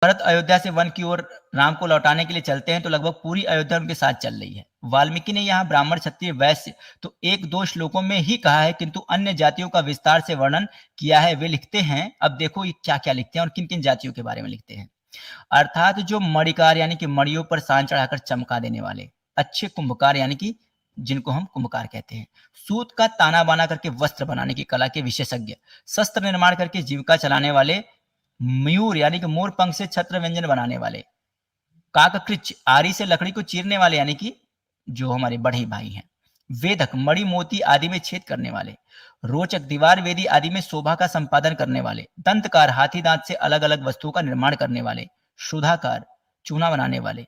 भरत अयोध्या से वन की ओर राम को लौटाने के लिए चलते हैं तो लगभग पूरी अयोध्या उनके साथ चल रही है। वाल्मीकि ने यहाँ ब्राह्मण, क्षत्रिय, वैश्य तो एक दो श्लोकों में ही कहा है, किंतु अन्य जातियों का विस्तार से वर्णन किया है। वे लिखते हैं, अब देखो ये क्या क्या लिखते हैं और किन किन जातियों के बारे में लिखते हैं। अर्थात जो मणिकार यानी कि मणियों पर सान चढ़ाकर चमका देने वाले, अच्छे कुंभकार यानी कि जिनको हम कुंभकार कहते हैं, सूत का ताना बाना करके वस्त्र बनाने की कला के विशेषज्ञ, शस्त्र निर्माण करके जीविका चलाने वाले, मयूर यानी कि मोर पंख से छत्र व्यंजन बनाने वाले, काककृच आरी से लकड़ी को चीरने वाले यानी कि जो हमारे बढ़ई भाई हैं, वेदक मणि मोती आदि में छेद करने वाले, रोचक दीवार वेदी आदि में शोभा का संपादन करने वाले, दंतकार हाथी दांत से अलग अलग वस्तुओं का निर्माण करने वाले, सुधाकार चूना बनाने वाले,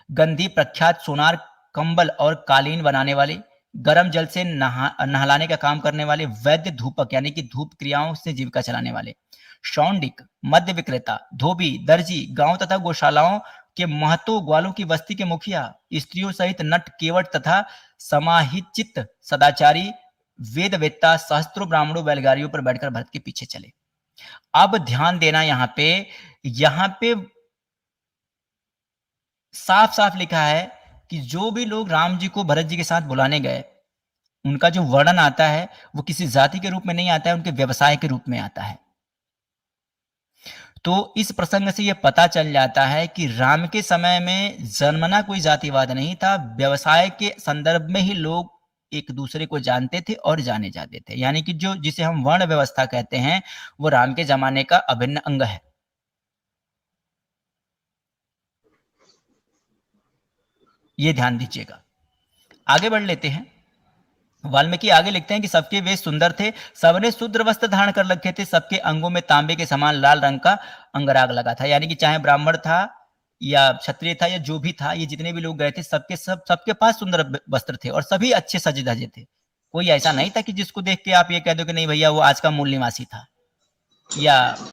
गंधी प्रख्यात सोनार कंबल और कालीन बनाने वाले, गर्म जल से नहलाने का काम करने वाले, वैद्य धूपक यानी कि धूप क्रियाओं से जीविका चलाने वाले, शौंडिक मद्य विक्रेता, धोबी, दर्जी, गांव तथा गौशालाओं के महतो, ग्वालों की बस्ती के मुखिया, स्त्रियों सहित नट केवट तथा समाहित सदाचारी, वेदवेत्ता, सहस्त्रों ब्राह्मणों बैलगाड़ियों पर बैठकर भरत के पीछे चले। अब ध्यान देना यहाँ पे साफ साफ लिखा है कि जो भी लोग राम जी को भरत जी के साथ बुलाने गए, उनका जो वर्णन आता है वो किसी जाति के रूप में नहीं आता है, उनके व्यवसाय के रूप में आता है। तो इस प्रसंग से यह पता चल जाता है कि राम के समय में जन्मना कोई जातिवाद नहीं था, व्यवसाय के संदर्भ में ही लोग एक दूसरे को जानते थे और जाने जाते थे, यानी कि जो जिसे हम वर्ण व्यवस्था कहते हैं वो राम के जमाने का अभिन्न अंग है। ये ध्यान दीजिएगा। आगे बढ़ लेते हैं। वाल्मीकि आगे लिखते हैं कि सबके वेश सुंदर थे, सबने शुद्र वस्त्र धारण कर रखे थे, सबके अंगों में तांबे के समान लाल रंग का अंगराग लगा था। यानी कि चाहे ब्राह्मण था या क्षत्रिय था या जो भी था, ये जितने भी लोग गए थे सबके पास सुंदर वस्त्र थे और सभी अच्छे सजे धजे थे। कोई ऐसा नहीं था कि जिसको देख के आप ये कह दो कि नहीं भैया वो आज का मूल निवासी था या